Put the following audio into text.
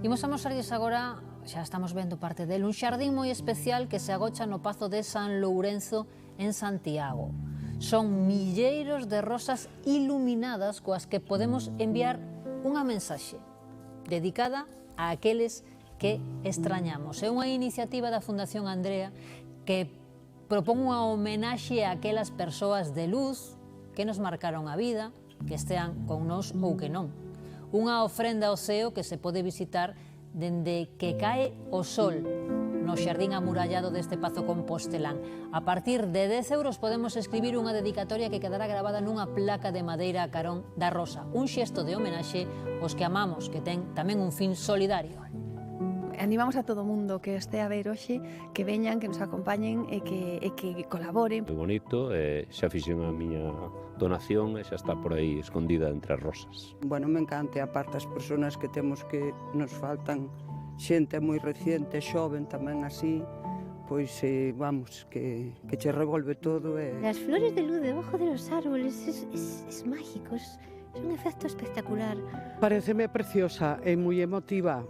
Imos amosarlles agora, xa estamos vendo parte del, un xardín moi especial que se agocha no Pazo de San Lourenzo en Santiago. Son milleiros de rosas iluminadas coas que podemos enviar unha mensaxe dedicada a aqueles que extrañamos. É unha iniciativa da Fundación Andrea que propón unha homenaxe a aquelas persoas de luz que nos marcaron a vida, que estean con nós ou que non. Unha ofrenda ao ceo que se pode visitar dende que cae o sol no xardín amurallado deste Pazo Compostelán. A partir de 10 euros podemos escribir unha dedicatoria que quedará grabada nunha placa de madeira a carón da rosa. Un xesto de homenaxe aos que amamos, que ten tamén un fin solidario. Animamos a todo o mundo que este a ver hoxe, que veñan, que nos acompañen e que colaboren. Moi bonito, xa fixen a miña donación e xa está por aí escondida entre as rosas. Bueno, me encanta, e aparte as persoas que temos que nos faltan xente moi reciente, xoven tamén así, pois vamos, que che revolve todo. Las flores de luz debajo de los árboles es mágico, es un efecto espectacular. Paréceme preciosa e moi emotiva.